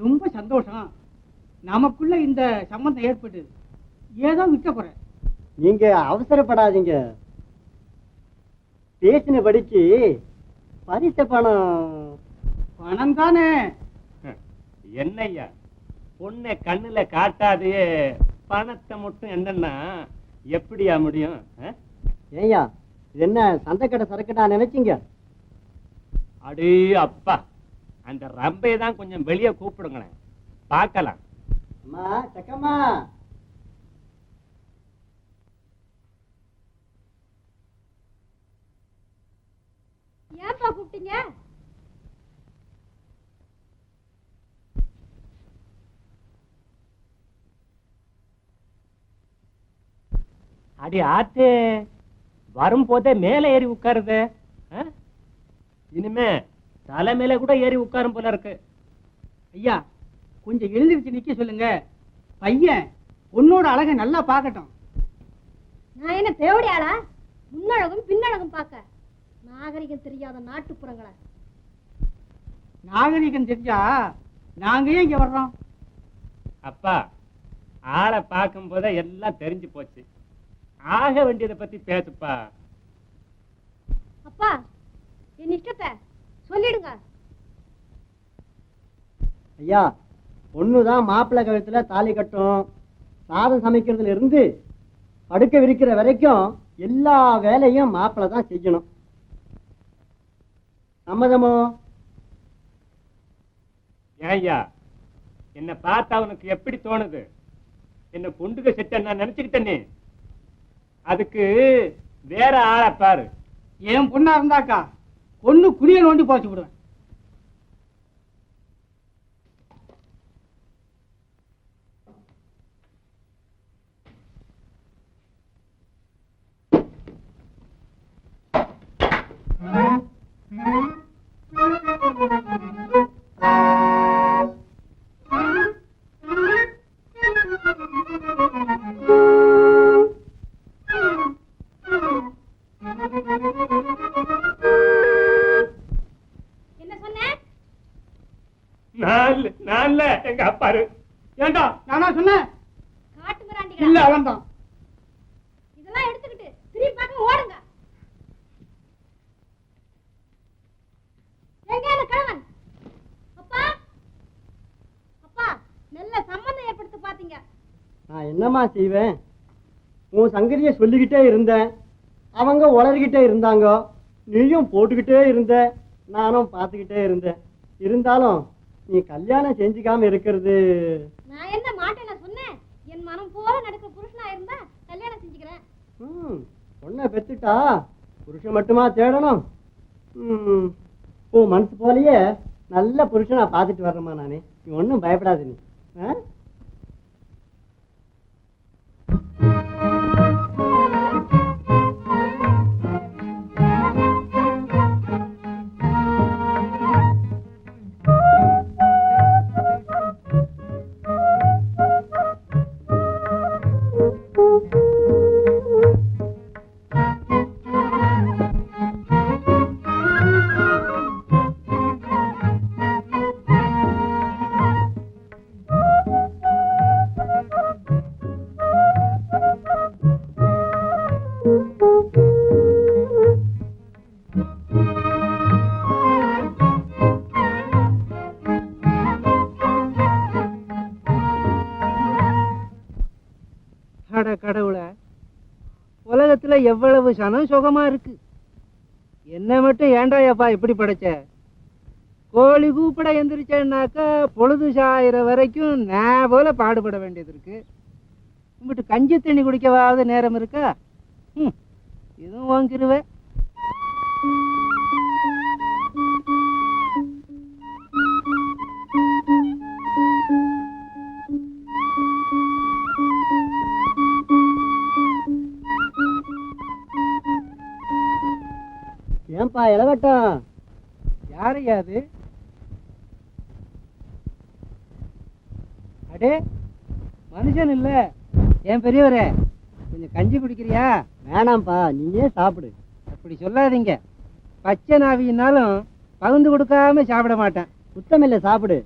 ரொம்ப சந்தோஷம். நமக்குள்ள இந்த சம்பந்தம் ஏற்பட்டு ஏதோ விட்ட போற. நீங்க அவசரப்படாதீங்க. பேசினபடிக்கு பரிச பணம் தானே. என்னய்யா பொண்ணை கண்ணுல காட்டாதே பணத்தை மட்டும் என்னன்னா எப்படியா முடியும்? ஏய்யா இது என்ன சந்தைக்கடை சரக்கடா நினைச்சீங்க? அடே அப்பா, அந்த ரம்பை தான் கொஞ்சம் வெளியே கூப்பிடுங்களேன், பார்க்கலாம். அம்மா சக்கம்மா, ஏன்பா கூப்பிட்டீங்க? அடி ஆத்தே, வரும்போதே மேல ஏறி உட்காருது. இனிமே தலை மேல கூட ஏறி உட்காரும் போல இருக்கு. ஐயா கொஞ்சம் எழுந்திருச்சு நிக்க சொல்லுங்க. பையன் பொண்ணோட அழகை நல்லா பார்க்கட்டும். நான் என்ன தேவடி ஆளா? முன்னழகும் பின்னழகும் பார்க்க நாகரிகம் தெரியாத நாட்டுப்புறங்களா? நாகரிகம் தெரிஞ்சா நாங்க ஏன் இங்க வர்றோம்? அப்பா, ஆளை பார்க்கும் போதே எல்லாம் தெரிஞ்சு போச்சு. ஆக வேண்டியதை பத்தி பேசுப்பா. அப்பா, என் இஷ்டத்தை சொல்லிடுங்க. ஐயா பொண்ணுதான் மாப்பிள்ளை கழுத்துல தாலி கட்டும். சாதம் சமைக்கிறதுல இருந்து படுக்க விரிக்கிற வரைக்கும் எல்லா வேலையும் மாப்பிள்ளை தான் செய்யணும். சம்மதமோ? ஏய்யா, என்ன பார்த்தா உனக்கு எப்படி தோணுது? என்ன பொண்டுக செட்ட நான் நினைச்சுக்கிட்டேனே, அதுக்கு வேற ஆளை பாரு. என் பொண்ணா இருந்தாக்கா பொண்ணு குடிய நோண்டி போச்சு விடுவேன். எங்க அப்பாரு. ஏண்டா நானா சொன்னேன்? காட்டு மிராண்டிகளா? இல்ல அவன் தான். இதெல்லாம் எடுத்துக்கிட்டு திரும்பி பார்க்க ஓடுங்க. எங்க அந்த கணவன்? அப்பா, அப்பா, நல்ல சம்பந்தம் ஏற்படுத்த பாத்தீங்க. நான் என்னம்மா செய்வேன்? உன் சங்கதியை சொல்லிக்கிட்டே இருந்தேன், அவங்க உளறிக்கிட்டே இருந்தாங்க, நீயும் போட்டுக்கிட்டே இருந்த, நானும் பார்த்துக்கிட்டே இருந்தேன். இருந்தாலும் நீ கல்யாணம் செஞ்சுக்காம இருக்கிறது. நான் என்ன மாட்டேன் சொன்னேன்? என் மனம் போல நடக்க புருஷனா இருந்தா கல்யாணம் செஞ்சுக்கிறேன். பொண்ணை பெத்துட்டா புருஷன் மட்டுமா தேடணும்? உன் மனசு போலயே நல்ல புருஷனா பார்த்துட்டு வர்றேம்மா நானே. நீ ஒன்றும் பயப்படாது. நீ கடவுளை, உலகத்துல எவ்வளவு சனம் சுகமா இருக்கு. என்ன மட்டும் ஏண்டாயப்பா இப்படி படைச்ச? கோழி கூப்பிட எந்திரிச்சேன்னாக்கா பொழுது சாயிற வரைக்கும் நான் போல பாடுபட வேண்டியது இருக்கு. கும்பிட்டு கஞ்சி தண்ணி குடிக்கவாவது நேரம் இருக்கா? இதுவும் வாங்கிருவேன். ஏன்பா இளவட்டம்? யாரையா அது? அடே மனுஷன் இல்ல, என் பெரியவரே, கொஞ்சம் கஞ்சி குடிக்கிறியா? வேணாம்ப்பா, நீயே சாப்பிடு. அப்படி சொல்லாதீங்க. பச்சை நாவினாலும் பகுந்து கொடுக்காம சாப்பிட மாட்டேன். சுத்தமில்லை, சாப்பிடு.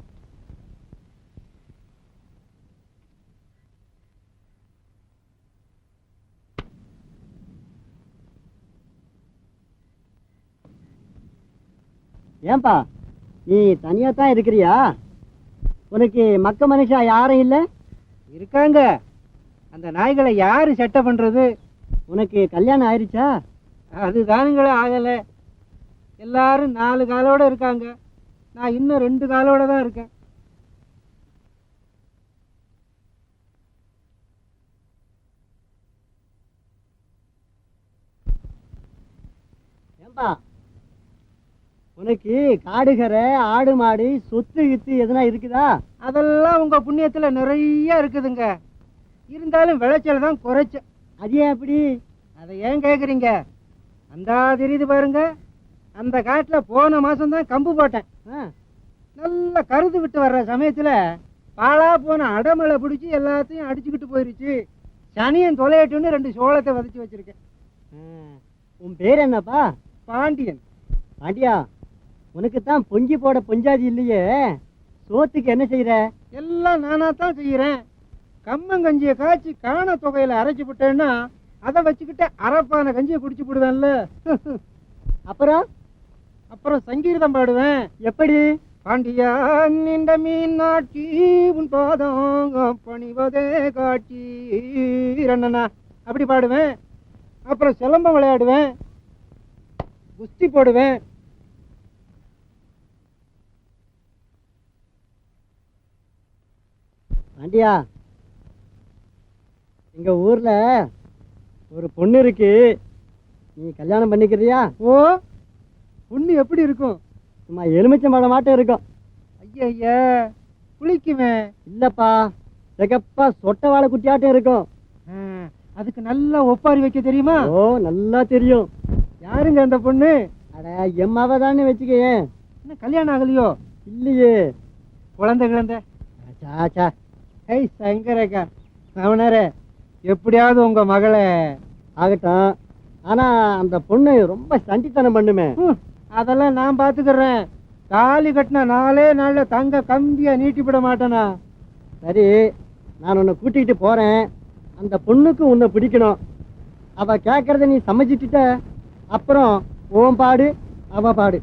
ஏன்பா நீ தனியா தான் இருக்கிறியா? உனக்கு மக்க மனுஷா யாரும் இல்லை? இருக்காங்க. அந்த நாய்களை யாரு செட்டை பண்றது? உனக்கு கல்யாணம் ஆயிடுச்சா? அதுதானுங்களே ஆகல. எல்லாரும் 4 காலோட இருக்காங்க. நான் இன்னும் 2 காலோட தான் இருக்கேன். ஏன்பா உனக்கு காடுகரை ஆடு மாடு சொத்து கித்து எதுனா இருக்குதா? அதெல்லாம் உங்க புண்ணியத்துல நிறைய இருக்குதுங்க. இருந்தாலும் விளைச்சல் தான் குறைச்ச. அது ஏன் அப்படி? அதை ஏன் கேக்குறீங்க? அந்த தெரியுது பாருங்க, அந்த காட்டுல போன மாசம் தான் கம்பு போட்டேன். நல்ல கருது விட்டு வர்ற சமயத்துல பாலா போன அடமலை பிடிச்சி எல்லாத்தையும் அடிச்சுக்கிட்டு போயிருச்சு. சனியன் தொலையட்டுன்னு 2 சோளத்தை விதைச்சு வச்சிருக்கேன். உன் பேர் என்னப்பா? பாண்டியன். பாண்டியா, உனக்கு தான் பொங்கி போட பொஞ்சாதி இல்லையே, சோத்துக்கு என்ன செய்யற? எல்லாம் நானா தான் செய்யறேன். கம்மங்கஞ்சியை காய்ச்சி காண தொகையில அரைச்சு விட்டேன்னா அதை வச்சுக்கிட்டு அரைப்பான கஞ்சியை குடிச்சு விடுவேன்ல. அப்புறம் சங்கீதம் பாடுவேன். எப்படி? பாண்டியா நின்ற மீன் நாட்டி உன் பாதம் பணிவதே காட்சி ரண்ணனா அப்படி பாடுவேன். அப்புறம் சிலம்பம் விளையாடுவேன், குஸ்தி போடுவேன். பாண்டியா, எங்க ஊர்ல ஒரு பொண்ணு இருக்கு, நீ கல்யாணம் பண்ணிக்கிறியா? ஓ, பொண்ணு எப்படி இருக்கும்? சும்மா எலுமிச்சம்பழம் மாட்டம் இருக்கும். ஐயா குளிக்குமே. இல்லப்பா, சிகப்பா சொட்ட வாழை குட்டியாட்டம் இருக்கும். அதுக்கு நல்லா ஒப்பாரி வைக்க தெரியுமா? ஓ, நல்லா தெரியும். யாருங்க அந்த பொண்ணு? அட, எம்மாவ தானே வச்சுக்கேன். என்ன கல்யாணம் ஆகலையோ? இல்லையே. குழந்தை சாச்சா. ஐய் சங்கரக்கா, அவனரே எப்படியாவது உங்க மகளை. ஆகட்டும், ஆனா அந்த பொண்ணு ரொம்ப சண்டித்தனம் பண்ணுமே. அதெல்லாம் நான் பாத்துக்கிறேன். தாலி கட்டின 4 நாள்ல தங்க கம்பியா நீட்டிவிட மாட்டேனா? சரி, நான் உன்னை கூட்டிகிட்டு போறேன். அந்த பொண்ணுக்கு உன்னை பிடிக்கணும். அவ கேட்கறத நீ சமைச்சிட்ட அப்புறம் ஓம் பாடு அவ பாடு.